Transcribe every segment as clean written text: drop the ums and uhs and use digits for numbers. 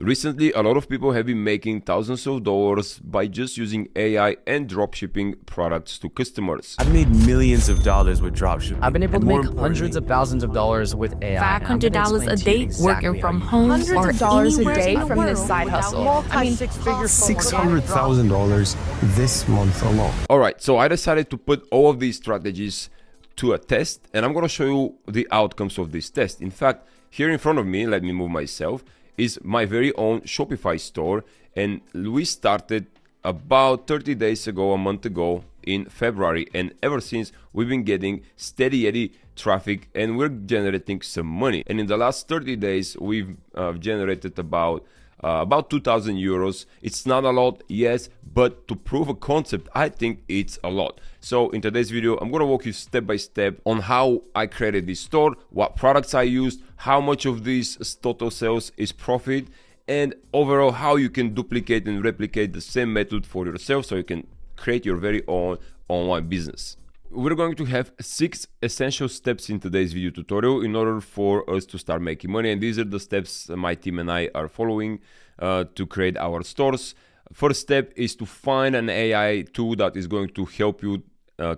Recently, a lot of people have been making thousands of dollars by just using AI and dropshipping products to customers. I've made millions of dollars with dropshipping. I've been able to And more make hundreds of thousands of dollars with AI. $500 a day working from home Hundreds or of dollars a anywhere day in the from this world side without hustle. I mean, $600,000 this month alone. All right, so I decided to put all of these strategies to a test, and I'm going to show you the outcomes of this test. In fact, here in front of me, let me move myself, is my very own Shopify store, and we started about 30 days ago, a month ago in February, and ever since we've been getting steady traffic and we're generating some money. And in the last 30 days we've generated about 2,000 euros. It's not a lot, yes, but to prove a concept, I think it's a lot. So in today's video, I'm gonna walk you step by step on how I created this store, what products I used, how much of this total sales is profit, and overall how you can duplicate and replicate the same method for yourself so you can create your very own online business. We're going to have 6 essential steps in today's video tutorial in order for us to start making money, and these are the steps my team and I are following to create our stores. First step is to find an AI tool that is going to help you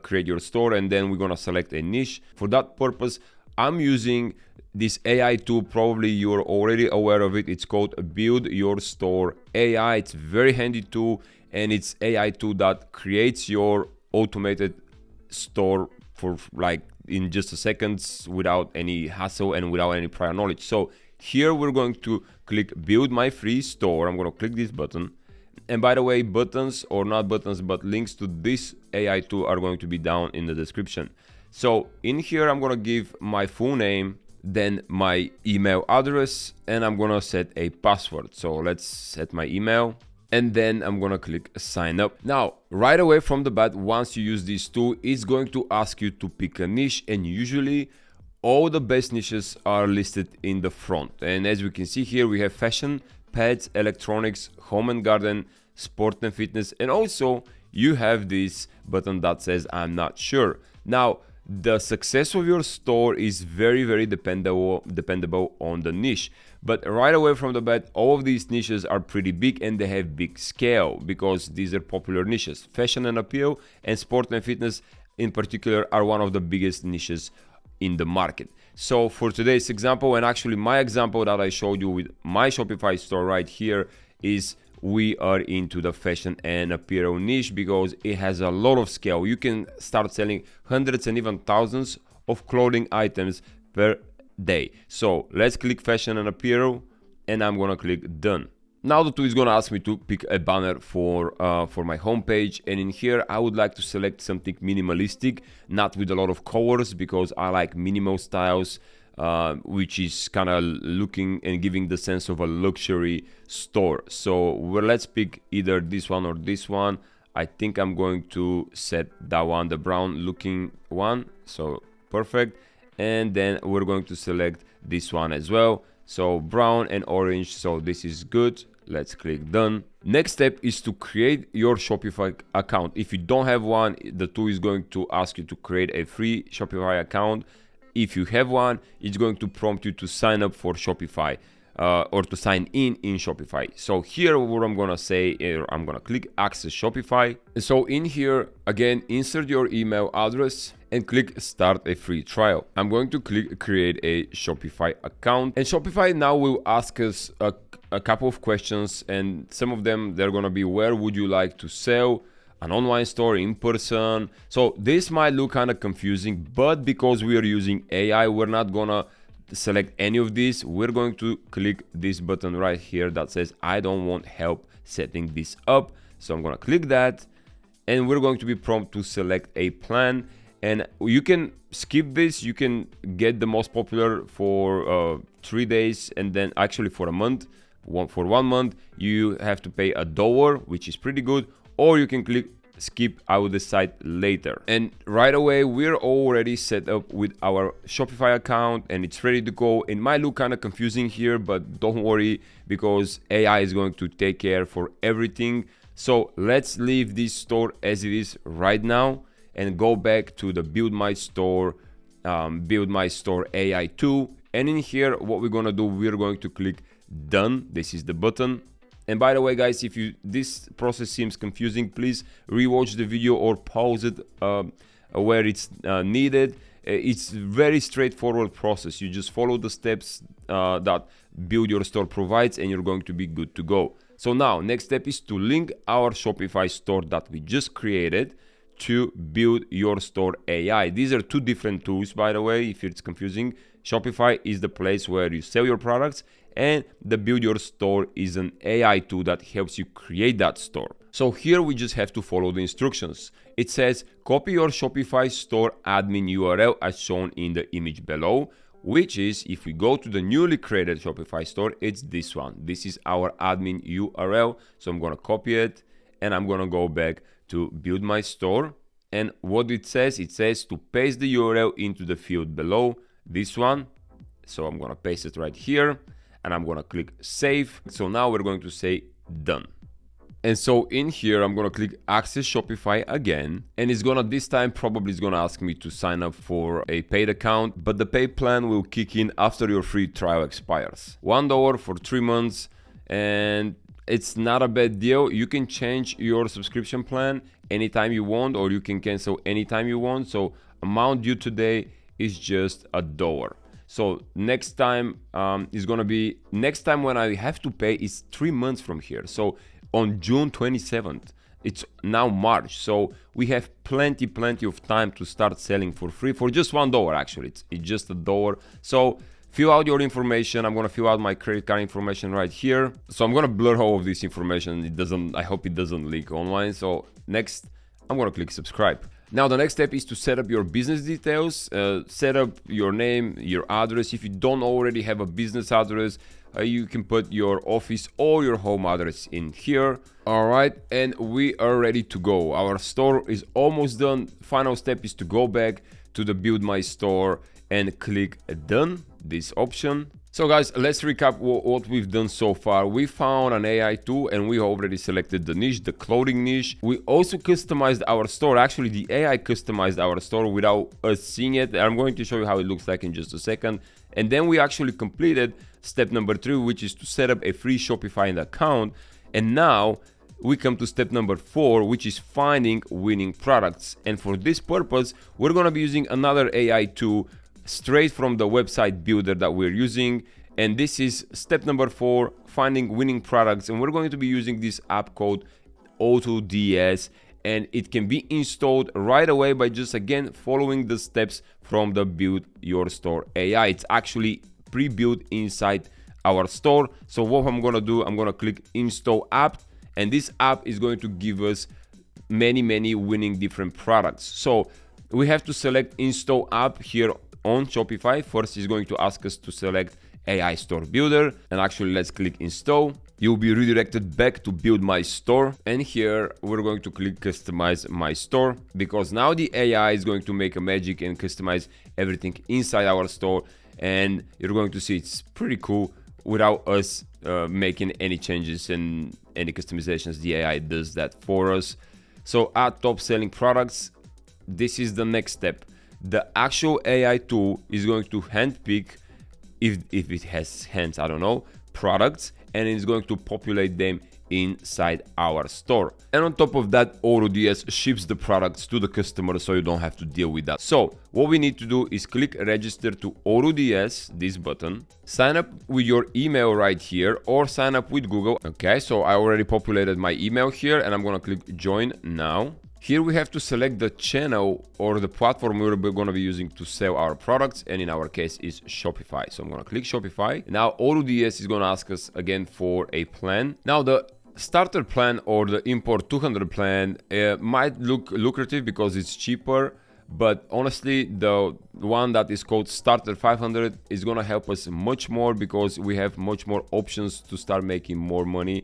create your store, and then we're going to select a niche. For that purpose, I'm using this AI tool. Probably you're already aware of it. It's called Build Your Store AI. It's a very handy tool, and it's AI tool that creates your automated store for like in just a seconds without any hassle and without any prior knowledge. So here we're going to click build my free store. I'm going to click this button, and by the way, buttons or not buttons but links to this AI tool are going to be down in the description. So in here I'm going to give my full name, then my email address, and I'm going to set a password. So let's set my email, and then I'm gonna click sign up. Now, right away from the bat, once you use this tool, it's going to ask you to pick a niche, and usually all the best niches are listed in the front. And as we can see here, we have fashion, pets, electronics, home and garden, sport and fitness, and also you have this button that says I'm not sure. Now, the success of your store is very dependable on the niche, but right away from the bat, all of these niches are pretty big and they have big scale because these are popular niches. Fashion and appeal and sport and fitness in particular are one of the biggest niches in the market. So for today's example, and actually my example that I showed you with my Shopify store right here, is we are into the fashion and apparel niche because it has a lot of scale. You can start selling hundreds and even thousands of clothing items per day. So let's click fashion and apparel, and I'm gonna click done. Now the tool is gonna ask me to pick a banner for my homepage, and in here I would like to select something minimalistic, not with a lot of colors, because I like minimal styles, which is kind of looking and giving the sense of a luxury store. So let's pick either this one or this one. I think I'm going to set that one, the brown looking one. So perfect. And then we're going to select this one as well. So brown and orange. So this is good. Let's click done. Next step is to create your Shopify account. If you don't have one, the tool is going to ask you to create a free Shopify account. If you have one, it's going to prompt you to sign up for Shopify or to sign in Shopify. So here what I'm gonna say, I'm gonna click access Shopify. And so in here, again, insert your email address and click start a free trial. I'm going to click create a Shopify account, and Shopify now will ask us a couple of questions, and some of them they're gonna be, where would you like to sell? An online store, in person. So this might look kind of confusing, but because we are using AI, we're not gonna select any of these. We're going to click this button right here that says I don't want help setting this up. So I'm gonna click that, and we're going to be prompted to select a plan. And you can skip this. You can get the most popular for 3 days, and then actually for a month. For 1 month, you have to pay $1, which is pretty good. Or you can click skip, I will decide later. And right away, we're already set up with our Shopify account and it's ready to go. It might look kind of confusing here, but don't worry, because AI is going to take care for everything. So let's leave this store as it is right now and go back to the build my store AI tool. And in here, what we're gonna do, we're going to click done. This is the button. And by the way, guys, if this process seems confusing, please rewatch the video or pause it where it's needed. It's very straightforward process. You just follow the steps that Build Your Store provides, and you're going to be good to go. So now, next step is to link our Shopify store that we just created to Build Your Store AI. These are two different tools, by the way, if it's confusing. Shopify is the place where you sell your products, and the Build Your Store is an AI tool that helps you create that store. So here we just have to follow the instructions. It says copy your Shopify store admin URL as shown in the image below, which is, if we go to the newly created Shopify store, it's this one. This is our admin URL. So I'm going to copy it, and I'm going to go back to build my store. And what it says to paste the URL into the field below, this one. So I'm going to paste it right here, and I'm going to click save. So now we're going to say done. And so in here, I'm going to click access Shopify again, and it's going to, this time probably it's going to ask me to sign up for a paid account, but the paid plan will kick in after your free trial expires. $1 for 3 months, and it's not a bad deal. You can change your subscription plan anytime you want, or you can cancel anytime you want. So amount due today is just $1. So next time is going to be, next time when I have to pay is 3 months from here. So on June 27th, it's now March. So we have plenty of time to start selling for free for just $1. Actually, it's just $1. So fill out your information. I'm going to fill out my credit card information right here. So I'm going to blur all of this information. I hope it doesn't leak online. So next, I'm going to click subscribe. Now, the next step is to set up your business details, set up your name, your address. If you don't already have a business address, you can put your office or your home address in here. All right, and we are ready to go. Our store is almost done. Final step is to go back to the Build My Store and click done, this option. So guys, let's recap what we've done so far. We found an AI tool, and we already selected the niche, the clothing niche. We also customized our store. Actually, the AI customized our store without us seeing it. I'm going to show you how it looks like in just a second. And then we actually completed step number 3, which is to set up a free Shopify account. And now we come to step number 4, which is finding winning products. And for this purpose, we're going to be using another AI tool straight from the website builder that we're using. And this is step number 4, finding winning products. And we're going to be using this app called AutoDS, and it can be installed right away by just again following the steps from the Build Your Store AI. It's actually pre-built inside our store. So what I'm going to do, I'm going to click install app, and this app is going to give us many winning different products. So we have to select install app here on Shopify. First, is going to ask us to select AI Store Builder, and actually let's click install. You'll be redirected back to Build My Store, and here we're going to click Customize My Store, because now the AI is going to make a magic and customize everything inside our store, and you're going to see it's pretty cool without us making any changes and any customizations. The AI does that for us. So add top selling products. This is the next step. The actual AI tool is going to handpick, if it has hands, I don't know, products, and it's going to populate them inside our store. And on top of that, AutoDS ships the products to the customer, so you don't have to deal with that. So what we need to do is click register to AutoDS, this button, sign up with your email right here, or sign up with Google. Okay, so I already populated my email here, and I'm gonna click join now. Here we have to select the channel or the platform we're going to be using to sell our products, and in our case is Shopify. So I'm going to click Shopify. Now AutoDS is going to ask us again for a plan. Now the starter plan or the import 200 plan might look lucrative because it's cheaper, but honestly the one that is called starter 500 is going to help us much more, because we have much more options to start making more money.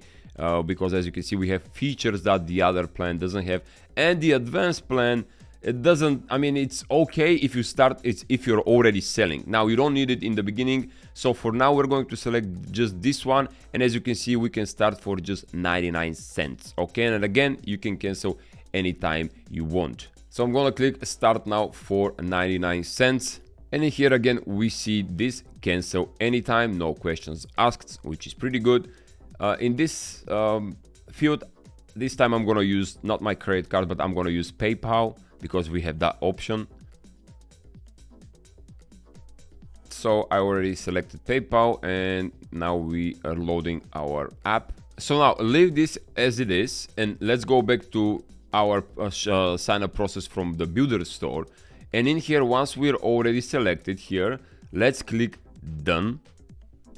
Because as you can see, we have features that the other plan doesn't have, and the advanced plan, it doesn't. I mean, it's okay if you start, it's if you're already selling. Now you don't need it in the beginning, so for now we're going to select just this one, and as you can see, we can start for just 99 cents. Okay, and again, you can cancel anytime you want. So I'm gonna click start now for 99 cents. And in here again, we see this cancel anytime, no questions asked, which is pretty good. In this field, this time I'm gonna use not my credit card, but I'm gonna use PayPal because we have that option. So I already selected PayPal and now we are loading our app. So now leave this as it is and let's go back to our sign up process from the builder store. And in here, once we're already selected here, let's click done,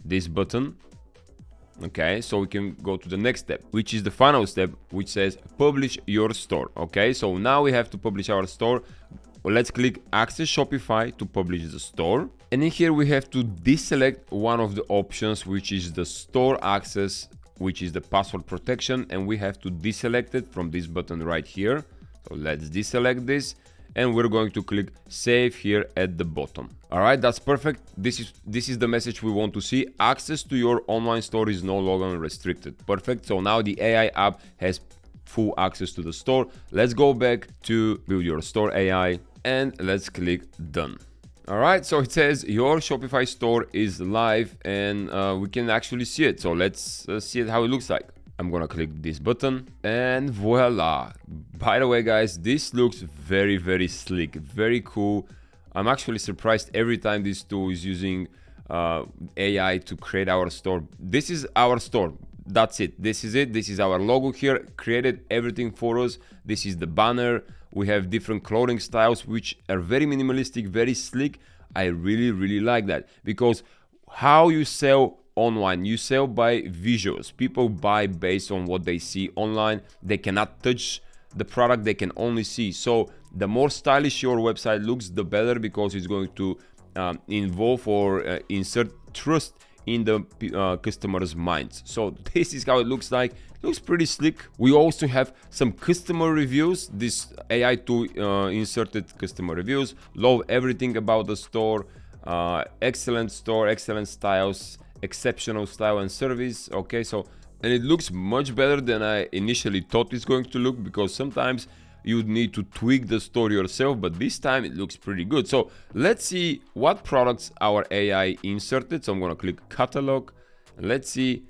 this button. Okay, so we can go to the next step, which is the final step, which says publish your store. Okay, so now we have to publish our store. Well, let's click access Shopify to publish the store. And in here we have to deselect one of the options, which is the store access, which is the password protection. And we have to deselect it from this button right here. So let's deselect this. And we're going to click save here at the bottom. All right, that's perfect. This is the message we want to see. Access to your online store is no longer restricted. Perfect. So now the AI app has full access to the store. Let's go back to build your store AI and let's click done. All right, so it says your Shopify store is live and we can actually see it. So let's see it, how it looks like. I'm gonna click this button and voila. By the way, guys, this looks very, very slick, very cool. I'm actually surprised every time this tool is using AI to create our store. This is our store. That's it. This is it. This is our logo here. Created everything for us. This is the banner. We have different clothing styles, which are very minimalistic, very slick. I really, really like that because how you sell online, you sell by visuals. People buy based on what they see online. They cannot touch the product, they can only see. So the more stylish your website looks, the better, because it's going to involve or insert trust in the customers' minds. So this is how it looks like. It looks pretty slick. We also have some customer reviews. This AI tool inserted customer reviews. Love everything about the store. Excellent store, excellent styles, exceptional style and service. Okay, so and it looks much better than I initially thought it's going to look, because sometimes you need to tweak the store yourself, but this time it looks pretty good. So let's see what products our AI inserted. So I'm gonna click catalog. Let's see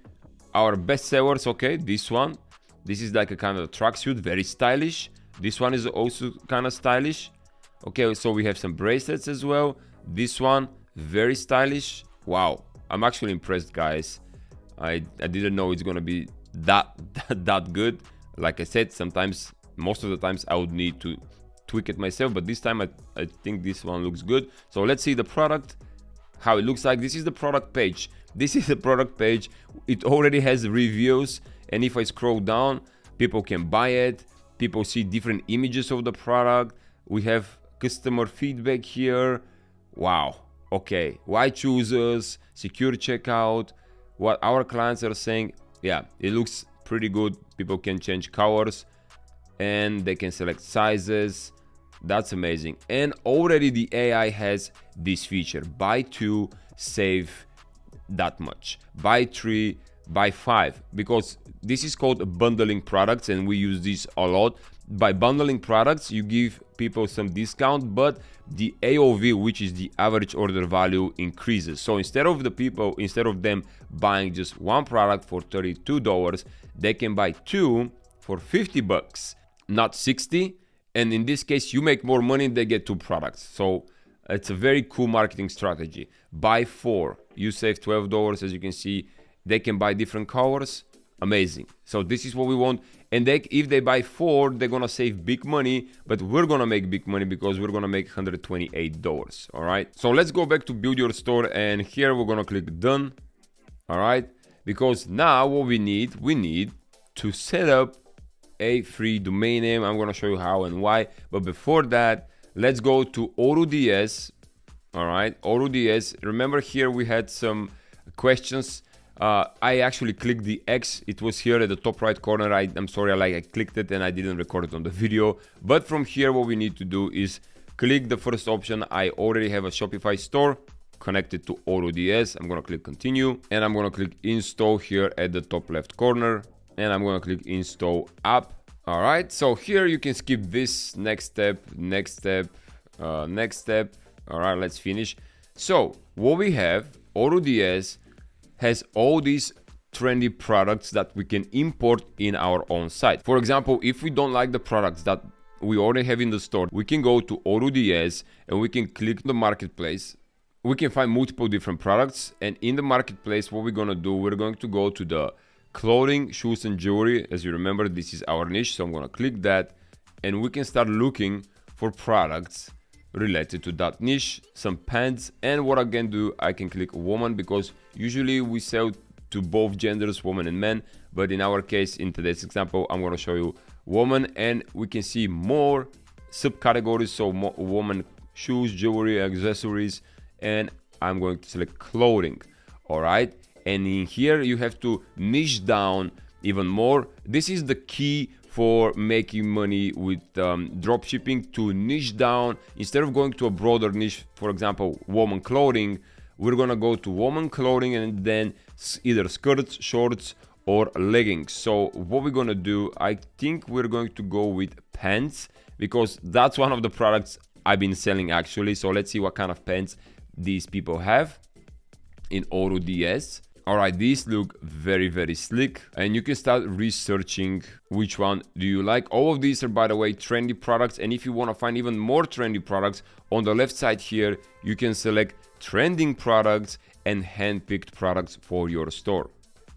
our best sellers. Okay, this one, this is like a kind of tracksuit, very stylish. This one is also kind of stylish. Okay, so we have some bracelets as well. This one, very stylish. Wow, I'm actually impressed, guys. I didn't know it's gonna be that good. Like I said, sometimes, most of the times I would need to tweak it myself, but this time I think this one looks good. So let's see the product, how it looks like. This is the product page. This is the product page. It already has reviews, and if I scroll down, people can buy it. People see different images of the product. We have customer feedback here. Wow. Okay, why choose us, secure checkout, what our clients are saying. Yeah, it looks pretty good. People can change colors and they can select sizes. That's amazing. And already the AI has this feature: buy 2, save that much, buy 3, buy 5, because this is called bundling products, and we use this a lot. By bundling products, you give people some discount, but the AOV, which is the average order value, increases. So instead of them buying just one product for $32, they can buy 2 for $50, not 60. And in this case, you make more money, they get 2 products. So it's a very cool marketing strategy. Buy 4, you save $12. As you can see, they can buy different colors. Amazing. So this is what we want. And if they buy 4, they're gonna save big money, but we're gonna make big money because we're gonna make $128. All right, so let's go back to build your store, and here we're gonna click done. All right, because now what we need to set up a free domain name. I'm gonna show you how and why, but before that, let's go to AutoDS. All right, AutoDS. Remember, here we had some questions. I actually clicked the X. It was here at the top right corner. I'm sorry, I clicked it and I didn't record it on the video. But from here, what we need to do is click the first option. I already have a Shopify store connected to AutoDS. I'm gonna click continue, and I'm gonna click install here at the top left corner, and I'm gonna click install app. All right, so here you can skip this next step, next step, next step. All right, let's finish. So what we have, AutoDS has all these trendy products that we can import in our own site. For example, if we don't like the products that we already have in the store, we can go to AutoDS and we can click the marketplace. We can find multiple different products, and in the marketplace, what we're gonna do, we're going to go to the clothing, shoes, and jewelry. As you remember, this is our niche, so I'm gonna click that, and we can start looking for products related to that niche, some pants. And what I can do, I can click woman, because usually we sell to both genders, women and men, but in our case, in today's example, I'm gonna show you woman, and we can see more subcategories, so more woman shoes, jewelry, accessories, and I'm going to select clothing. All right, and in here you have to niche down even more. This is the key for making money with dropshipping, to niche down. Instead of going to a broader niche, for example, woman clothing, we're gonna go to woman clothing and then either skirts, shorts, or leggings. So what we're gonna do, I think we're going to go with pants, because that's one of the products I've been selling actually. So let's see what kind of pants these people have in AutoDS. All right, these look very, very slick, and you can start researching which one do you like. All of these are, by the way, trendy products, and if you want to find even more trendy products, on the left side here you can select trending products and handpicked products for your store.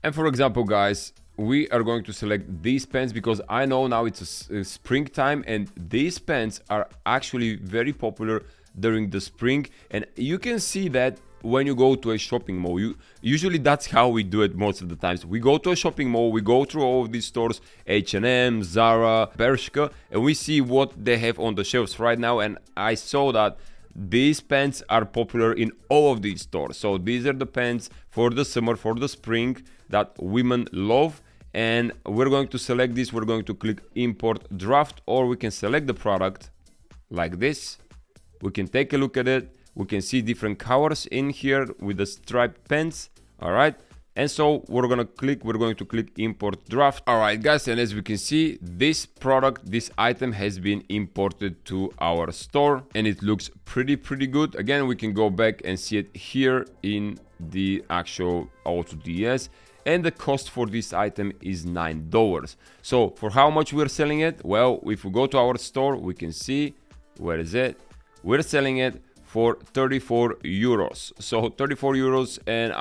And for example, guys, we are going to select these pants because I know now it's a springtime, and these pants are actually very popular during the spring. And you can see that when you go to a shopping mall, usually that's how we do it most of the times. We go to a shopping mall, we go through all of these stores, H&M, Zara, Bershka, and we see what they have on the shelves right now. And I saw that these pants are popular in all of these stores. So these are the pants for the summer, for the spring, that women love. And we're going to select this. We're going to click import draft, or we can select the product like this. We can take a look at it. We can see different colors in here with the striped pants. All right, and so we're going to click import draft. All right, guys, and as we can see, this product, this item has been imported to our store, and it looks pretty good. Again, we can go back and see it here in the actual AutoDS, and the cost for this item is $9. So for how much we're selling it? Well, if we go to our store, we can see, where is it? We're selling it for 34 euros. So 34 euros, and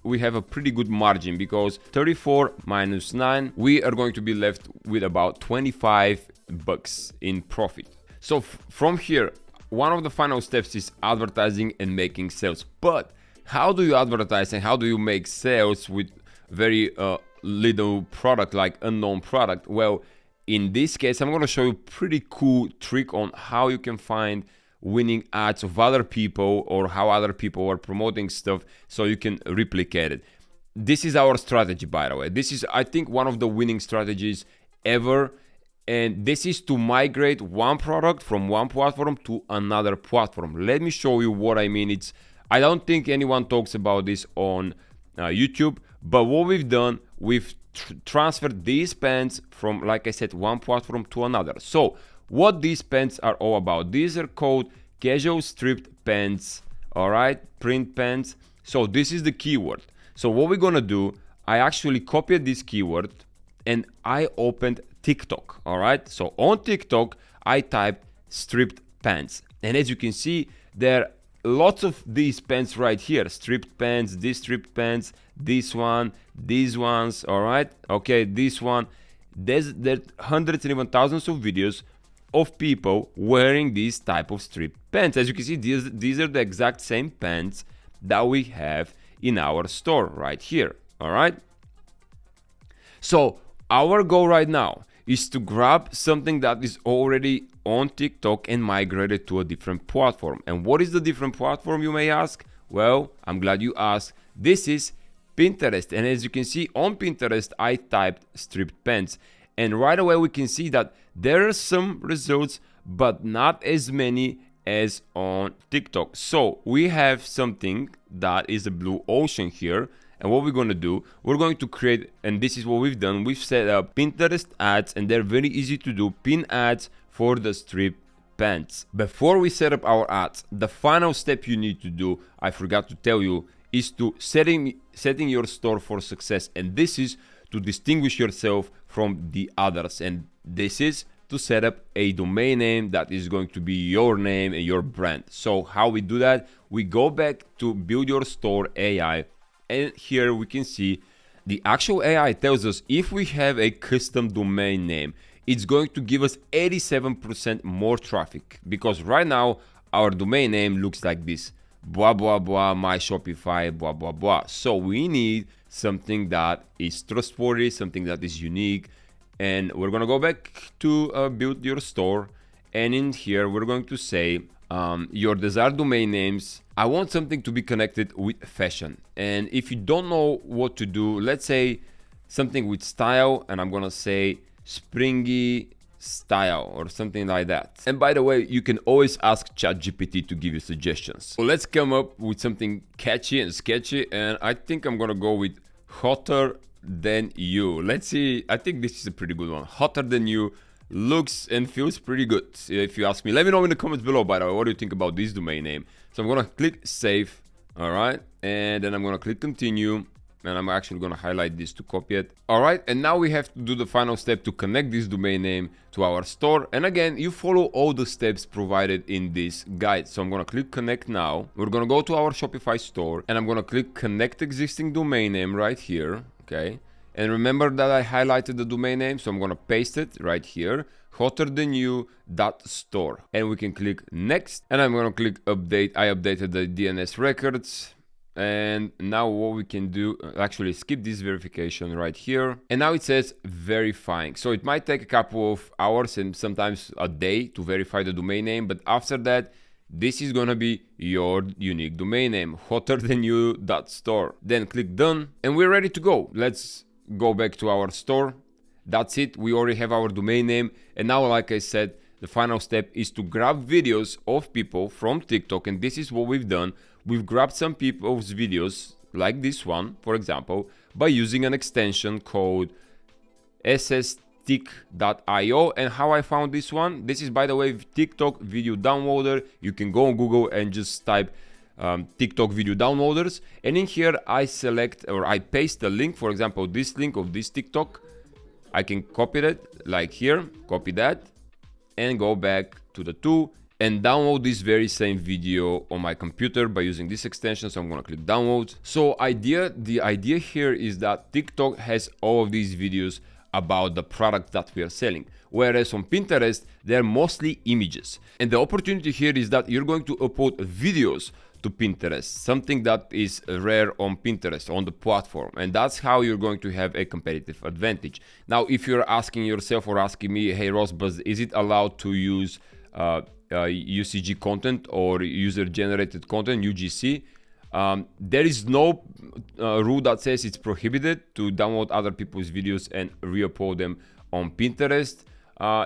we have a pretty good margin, because 34 minus 9, we are going to be left with about 25 bucks in profit. So from here, one of the final steps is advertising and making sales. But how do you advertise and how do you make sales with very little product, like unknown product? Well, in this case, I'm going to show you a pretty cool trick on how you can find winning ads of other people, or how other people are promoting stuff, so you can replicate it. This is our strategy, by the way. This is, I think, one of the winning strategies ever, and this is to migrate one product from one platform to another platform. Let me show you what I mean. I don't think anyone talks about this on YouTube, but what we've done, we've transferred these pants from, like I said, one platform to another. So what these pants are all about, these are called casual stripped pants, all right, print pants. So this is the keyword. So what we're gonna do, I actually copied this keyword and I opened TikTok, all right. So on TikTok, I typed stripped pants, and as you can see, there are lots of these pants right here, stripped pants, this stripped pants, this one, these ones, all right, okay, this one. There's hundreds and even thousands of videos of people wearing these type of stripped pants. As you can see, these are the exact same pants that we have in our store right here. All right, so our goal right now is to grab something that is already on TikTok and migrate it to a different platform. And what is the different platform, you may ask? Well, I'm glad you asked. This is Pinterest, and as you can see on Pinterest, I typed stripped pants, and right away we can see that there are some results, but not as many as on TikTok. So we have something that is a blue ocean here. And what we're going to do, we're going to create, and this is what we've done. We've set up Pinterest ads, and they're very easy to do. Pin ads for the stripped pants. Before we set up our ads, the final step you need to do, I forgot to tell you, is to setting your store for success. And this is to distinguish yourself from the others. And this is to set up a domain name that is going to be your name and your brand. So how we do that? We go back to build your store AI, and here we can see the actual AI tells us if we have a custom domain name, it's going to give us 87% more traffic, because right now our domain name looks like this, blah blah blah, my Shopify, blah blah blah. So we need something that is trustworthy, something that is unique. And we're gonna go back to build your store, and in here we're going to say your desired domain names. I want something to be connected with fashion, and if you don't know what to do, let's say something with style, and I'm gonna say springy style or something like that. And by the way, you can always ask ChatGPT to give you suggestions. So let's come up with something catchy and sketchy, and I think I'm gonna go with hotter than you. Let's see, I think this is a pretty good one. Hotter than you looks and feels pretty good, if you ask me. Let me know in the comments below, by the way, what do you think about this domain name. So I'm gonna click save, all right, and then I'm gonna click continue, and I'm actually gonna highlight this to copy it. All right, and now we have to do the final step to connect this domain name to our store. And again, you follow all the steps provided in this guide. So I'm gonna click connect now. We're gonna go to our Shopify store, and I'm gonna click connect existing domain name right here. Okay, and remember that I highlighted the domain name, so I'm gonna paste it right here, hotterdanyou.store, and we can click next, and I'm gonna click update. I updated the DNS records, and now what we can do, actually skip this verification right here, and now it says verifying. So it might take a couple of hours and sometimes a day to verify the domain name, but after that, this is gonna be your unique domain name, hotterdanyou.store. Then click done, and we're ready to go. Let's go back to our store. That's it, we already have our domain name. And now, like I said, the final step is to grab videos of people from TikTok, and this is what we've done. We've grabbed some people's videos, like this one, for example, by using an extension called SSTick.io. And how I found this one, this is, by the way, TikTok video downloader. You can go on Google and just type TikTok video downloaders, and in here I select, or I paste a link, for example this link of this TikTok. I can copy it like here, copy that, and go back to the tool and download this very same video on my computer by using this extension. So I'm gonna click download. So the idea here is that TikTok has all of these videos about the product that we are selling, whereas on Pinterest they're mostly images. And the opportunity here is that you're going to upload videos to Pinterest, something that is rare on Pinterest, on the platform, and that's how you're going to have a competitive advantage. Now, if you're asking yourself or asking me, hey Ross, but is it allowed to use UCG content or user-generated content, UGC? There is no rule that says it's prohibited to download other people's videos and re-upload them on Pinterest.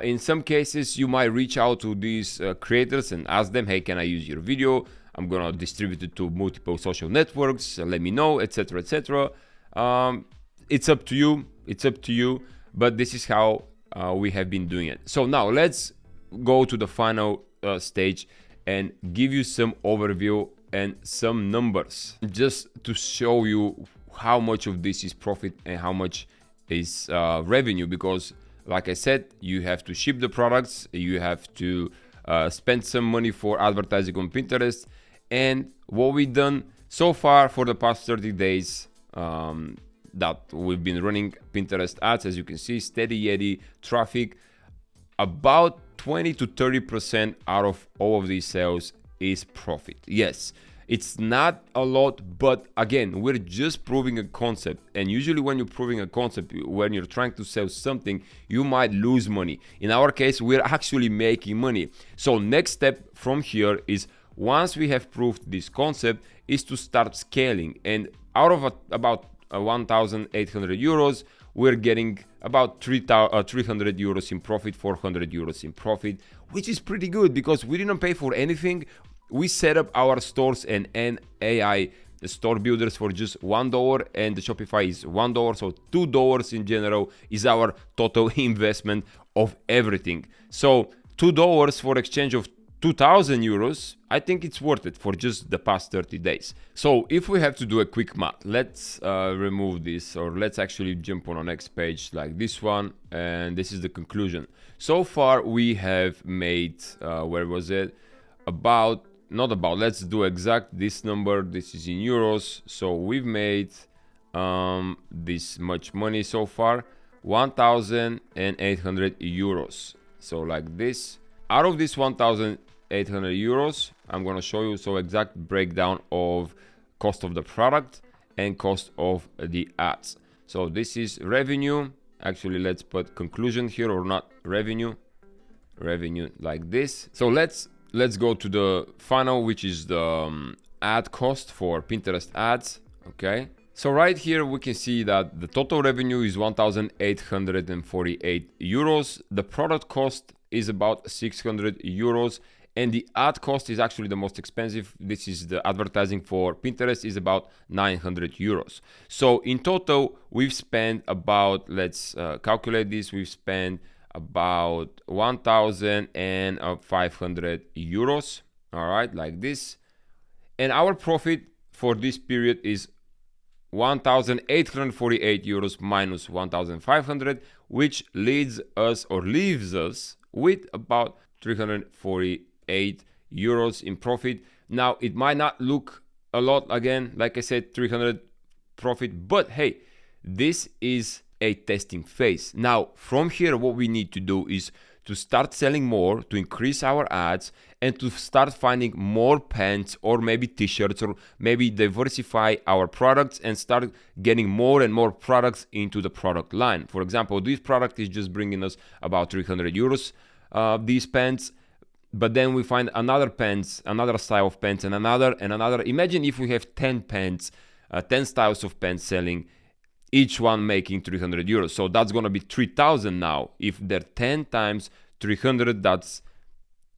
In some cases, you might reach out to these creators and ask them, hey, can I use your video? I'm gonna distribute it to multiple social networks, let me know, etc, etc. It's up to you, but this is how we have been doing it. So now let's go to the final stage and give you some overview and some numbers, just to show you how much of this is profit and how much is revenue, because like I said, you have to ship the products, you have to spend some money for advertising on Pinterest. And what we've done so far for the past 30 days that we've been running Pinterest ads, as you can see, steady Yeti traffic, about 20 to 30% out of all of these sales is profit. Yes, it's not a lot, but again, we're just proving a concept. And usually when you're proving a concept, when you're trying to sell something, you might lose money. In our case, we're actually making money. So next step from here is, once we have proved this concept, is to start scaling. And out of about 1,800 euros, we're getting about 300 euros in profit, 400 euros in profit, which is pretty good because we didn't pay for anything. We set up our stores and AI store builders for just $1, and the Shopify is $1, so $2 in general is our total investment of everything. So $2 for exchange of 2,000 euros, I think it's worth it for just the past 30 days. So if we have to do a quick math, let's remove this, or let's actually jump on the next page like this one, and this is the conclusion. So far we have made, where was it? Let's do exact this number. This is in euros. So we've made this much money so far, 1,800 euros. So like this. Out of this 1,800 euros, I'm going to show you so exact breakdown of cost of the product and cost of the ads. So this is revenue. Actually, let's put conclusion here, or not revenue like this. So let's go to the final, which is the ad cost for Pinterest ads. Okay. So right here we can see that the total revenue is 1,848 euros. The product cost is about 600 euros, and the ad cost is actually the most expensive. This is the advertising for Pinterest, is about 900 euros. So in total we've spent about, let's calculate this, we've spent about 1,500 euros. All right, like this. And our profit for this period is 1,848 euros minus 1,500, which leaves us with about 348 euros in profit. Now, it might not look a lot, again, like I said, 300 profit, but hey, this is a testing phase. Now, from here, what we need to do is to start selling more, to increase our ads, and to start finding more pants or maybe t-shirts, or maybe diversify our products and start getting more and more products into the product line. For example, this product is just bringing us about 300 euros, these pants, but then we find another pants, another style of pants, and another. Imagine if we have 10 pants, 10 styles of pants selling, each one making 300 euros. So that's going to be 3,000 now. If they're 10 times 300, that's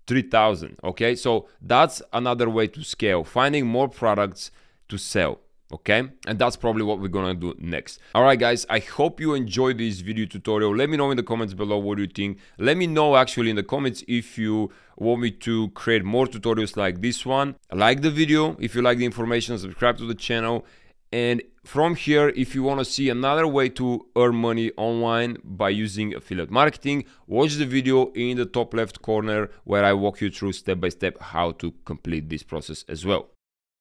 3,000. Okay, so that's another way to scale, finding more products to sell. Okay, and that's probably what we're gonna do next. All right, guys, I hope you enjoyed this video tutorial. Let me know in the comments below what you think. Let me know actually in the comments if you want me to create more tutorials like this one. Like the video if you like the information, subscribe to the channel. And from here, if you want to see another way to earn money online by using affiliate marketing, watch the video in the top left corner where I walk you through step by step how to complete this process as well.